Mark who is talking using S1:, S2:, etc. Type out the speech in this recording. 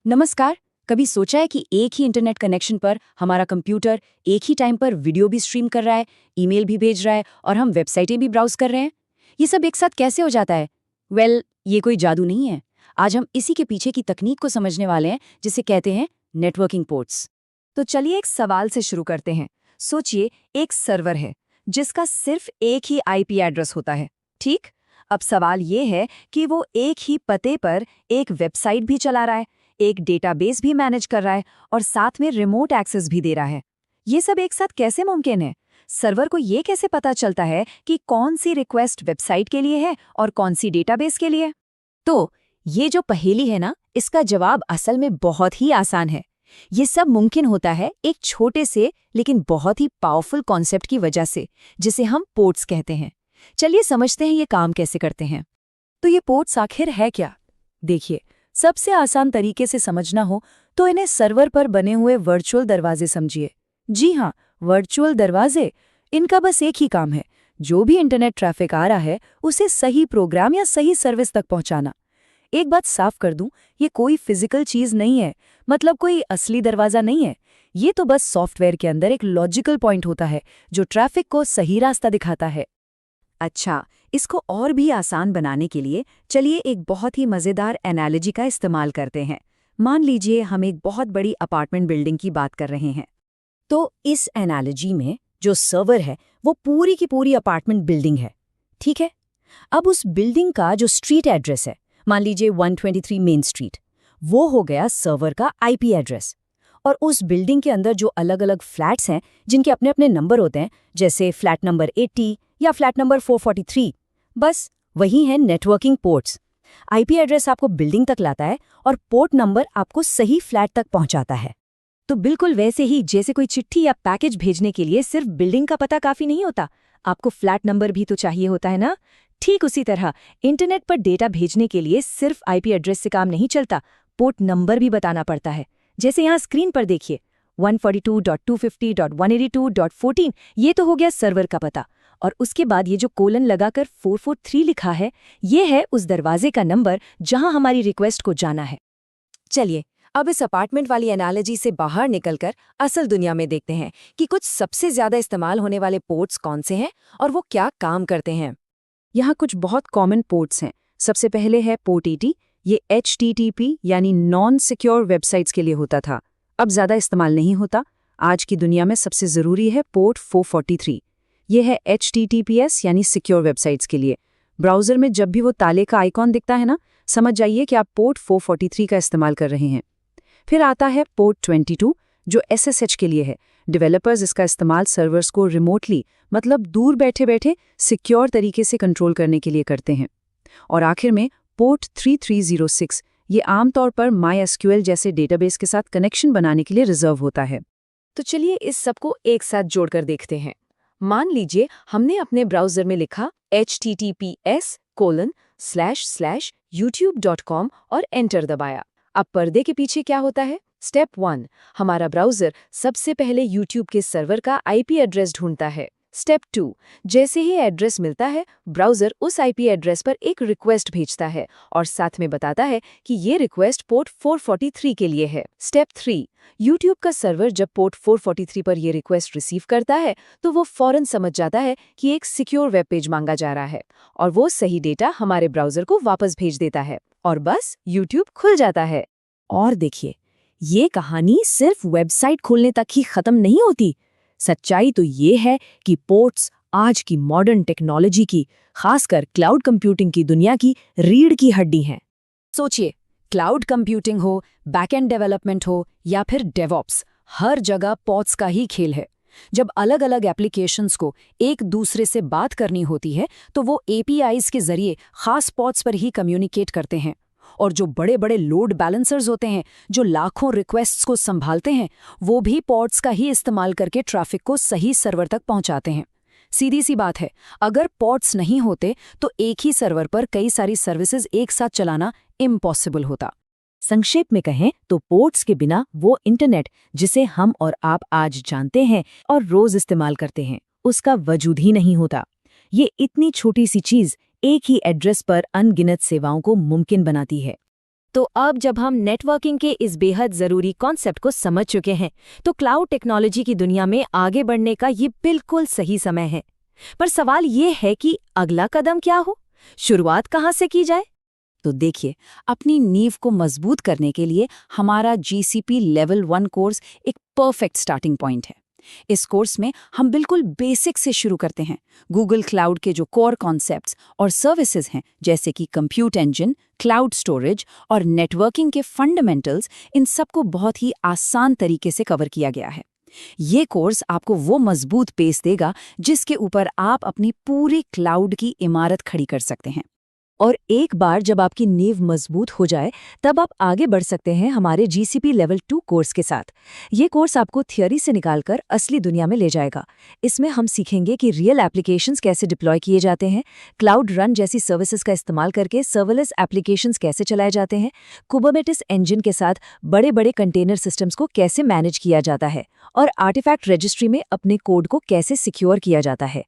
S1: नमस्कार। कभी सोचा है कि एक ही इंटरनेट कनेक्शन पर हमारा कंप्यूटर एक ही टाइम पर वीडियो भी स्ट्रीम कर रहा है, ईमेल भी भेज रहा है और हम वेबसाइटें भी ब्राउज कर रहे हैं? ये सब एक साथ कैसे हो जाता है? ये कोई जादू नहीं है। आज हम इसी के पीछे की तकनीक को समझने वाले हैं, जिसे कहते हैं नेटवर्किंग पोर्ट्स।
S2: तो चलिए एक सवाल से शुरू करते हैं। सोचिए, एक सर्वर है जिसका सिर्फ एक ही आईपी एड्रेस होता है, ठीक? अब सवाल ये है कि वो एक ही पते पर एक वेबसाइट भी चला रहा है, एक डेटाबेस भी मैनेज कर रहा है और साथ में रिमोट एक्सेस भी दे रहा है। ये सब एक साथ कैसे मुमकिन है? सर्वर को ये कैसे पता चलता है कि कौन सी रिक्वेस्ट वेबसाइट के लिए है और कौन सी डेटाबेस के लिए?
S1: तो ये जो पहेली है ना, इसका जवाब असल में बहुत ही आसान है। ये सब मुमकिन होता है एक छोटे से लेकिन बहुत ही पावरफुल कॉन्सेप्ट की वजह से, जिसे हम पोर्ट्स कहते हैं। चलिए समझते हैं ये काम कैसे करते हैं। तो ये पोर्ट्स आखिर है क्या? देखिए, सबसे आसान तरीके से समझना हो तो इन्हें सर्वर पर बने हुए वर्चुअल दरवाजे समझिए। जी हाँ, वर्चुअल दरवाजे। इनका बस एक ही काम है, जो भी इंटरनेट ट्रैफिक आ रहा है उसे सही प्रोग्राम या सही सर्विस तक पहुंचाना। एक बात साफ कर दूं, ये कोई फिजिकल चीज नहीं है, मतलब कोई असली दरवाजा नहीं है। ये तो बस सॉफ्टवेयर के अंदर एक लॉजिकल पॉइंट होता है जो ट्रैफिक को सही रास्ता दिखाता है। अच्छा, इसको और भी आसान बनाने के लिए चलिए एक बहुत ही मज़ेदार एनालॉजी का इस्तेमाल करते हैं। मान लीजिए हम एक बहुत बड़ी अपार्टमेंट बिल्डिंग की बात कर रहे हैं। तो इस एनालॉजी में जो सर्वर है वो पूरी की पूरी अपार्टमेंट बिल्डिंग है, ठीक है? अब उस बिल्डिंग का जो स्ट्रीट एड्रेस है, मान लीजिए 123 मेन स्ट्रीट, वो हो गया सर्वर का आईपी एड्रेस। और उस बिल्डिंग के अंदर जो अलग अलग फ्लैट्स हैं जिनके अपने अपने नंबर होते हैं, जैसे फ्लैट नंबर 80 या फ्लैट नंबर 443, बस वही है नेटवर्किंग पोर्ट्स। आईपी एड्रेस आपको बिल्डिंग तक लाता है और पोर्ट नंबर आपको सही फ्लैट तक पहुंचाता है। तो बिल्कुल वैसे ही जैसे कोई चिट्ठी या पैकेज भेजने के लिए सिर्फ बिल्डिंग का पता काफी नहीं होता, आपको फ्लैट नंबर भी तो चाहिए होता है ना। ठीक उसी तरह इंटरनेट पर डेटा भेजने के लिए सिर्फ आईपी एड्रेस से काम नहीं चलता, पोर्ट नंबर भी बताना पड़ता है। जैसे यहाँ स्क्रीन पर देखिए, 142.250.182.14, ये तो हो गया सर्वर का पता। और उसके बाद ये जो कोलन लगाकर 443 लिखा है, ये है उस दरवाजे का नंबर जहां हमारी रिक्वेस्ट को जाना है। चलिए, अब इस अपार्टमेंट वाली एनालॉजी से बाहर निकलकर असल दुनिया में देखते हैं कि कुछ सबसे ज्यादा इस्तेमाल होने वाले पोर्ट्स कौन से हैं और वो क्या काम करते हैं। यहाँ कुछ बहुत कॉमन पोर्ट्स हैं। सबसे पहले है पोर्ट 80। ये HTTP यानी नॉन सिक्योर वेबसाइट्स के लिए होता था, अब ज़्यादा इस्तेमाल नहीं होता। आज की दुनिया में सबसे ज़रूरी है पोर्ट 443। ये है HTTPS यानी सिक्योर वेबसाइट्स के लिए। ब्राउज़र में जब भी वो ताले का आइकॉन दिखता है ना, समझ जाइए कि आप पोर्ट 443 का इस्तेमाल कर रहे हैं। फिर आता है पोर्ट 22, जो SSH के लिए है। डेवलपर्स इसका इस्तेमाल सर्वर्स को रिमोटली, मतलब दूर बैठे बैठे सिक्योर तरीके से कंट्रोल करने के लिए करते हैं। और आखिर में पोर्ट 3306, ये आमतौर पर MySQL जैसे डेटाबेस के साथ कनेक्शन बनाने के लिए रिजर्व होता है। तो चलिए इस सबको एक साथ जोड़कर देखते हैं। मान लीजिए हमने अपने ब्राउज़र में लिखा https://youtube.com और एंटर दबाया। अब पर्दे के पीछे क्या होता है? स्टेप 1, हमारा ब्राउज़र सबसे पहले YouTube के सर्वर का आईपी एड्रेस ढूंढता है। स्टेप 2, जैसे ही एड्रेस मिलता है, ब्राउज़र उस आईपी एड्रेस पर एक रिक्वेस्ट भेजता है और साथ में बताता है कि ये रिक्वेस्ट पोर्ट 443 के लिए है। स्टेप 3, YouTube का सर्वर जब पोर्ट 443 पर ये रिक्वेस्ट रिसीव करता है तो वो फौरन समझ जाता है कि एक सिक्योर वेब पेज मांगा जा रहा है और वो सही डेटा हमारे ब्राउज़र को वापस भेज देता है और बस YouTube खुल जाता है। और देखिए, ये कहानी सिर्फ वेबसाइट खोलने तक ही खत्म नहीं होती। सच्चाई तो ये है कि पोर्ट्स आज की मॉडर्न टेक्नोलॉजी की, खासकर क्लाउड कंप्यूटिंग की दुनिया की रीढ़ की हड्डी हैं। सोचिए, क्लाउड कंप्यूटिंग हो, बैकएंड डेवलपमेंट हो या फिर डेवऑप्स, हर जगह पोर्ट्स का ही खेल है। जब अलग अलग एप्लीकेशंस को एक दूसरे से बात करनी होती है तो वो APIs के जरिए खास पोर्ट्स पर ही कम्युनिकेट करते हैं। और जो बड़े बड़े लोड बैलेंसर्स होते हैं, जो लाखों रिक्वेस्ट्स को संभालते हैं, वो भी पोर्ट्स का ही इस्तेमाल करके ट्रैफिक को सही सर्वर तक पहुंचाते हैं। सीधी सी बात है, अगर पोर्ट्स नहीं होते तो एक ही सर्वर पर कई सारी सर्विसेज एक साथ चलाना इम्पॉसिबल होता। संक्षेप में कहें तो पोर्ट्स के बिना वो इंटरनेट जिसे हम और आप आज जानते हैं और रोज इस्तेमाल करते हैं, उसका वजूद ही नहीं होता। ये इतनी छोटी सी चीज एक ही एड्रेस पर अनगिनत सेवाओं को मुमकिन बनाती है। तो अब जब हम नेटवर्किंग के इस बेहद ज़रूरी कॉन्सेप्ट को समझ चुके हैं, तो क्लाउड टेक्नोलॉजी की दुनिया में आगे बढ़ने का ये बिल्कुल सही समय है। पर सवाल ये है कि अगला कदम क्या हो? शुरुआत कहाँ से की जाए?
S2: तो देखिए, अपनी नींव को मजबूत करने के लिए हमारा GCP लेवल 1 कोर्स एक परफेक्ट स्टार्टिंग पॉइंट है। इस कोर्स में हम बिल्कुल बेसिक से शुरू करते हैं। गूगल क्लाउड के जो कोर कॉन्सेप्ट्स और सर्विसेज हैं, जैसे कि कंप्यूट इंजन, क्लाउड स्टोरेज और नेटवर्किंग के फंडामेंटल्स, इन सबको बहुत ही आसान तरीके से कवर किया गया है। ये कोर्स आपको वो मजबूत बेस देगा जिसके ऊपर आप अपनी पूरी क्लाउड की इमारत खड़ी कर सकते हैं। और एक बार जब आपकी नींव मजबूत हो जाए, तब आप आगे बढ़ सकते हैं हमारे GCP लेवल 2 कोर्स के साथ। ये कोर्स आपको थियोरी से निकालकर असली दुनिया में ले जाएगा। इसमें हम सीखेंगे कि रियल एप्लीकेशंस कैसे डिप्लॉय किए जाते हैं, क्लाउड रन जैसी सर्विसेज का इस्तेमाल करके सर्वरलेस एप्लीकेशंस कैसे चलाए जाते हैं, कुबरनेटिस इंजन के साथ बड़े बड़े कंटेनर सिस्टम्स को कैसे मैनेज किया जाता है और आर्टिफैक्ट रजिस्ट्री में अपने कोड को कैसे सिक्योर किया जाता है।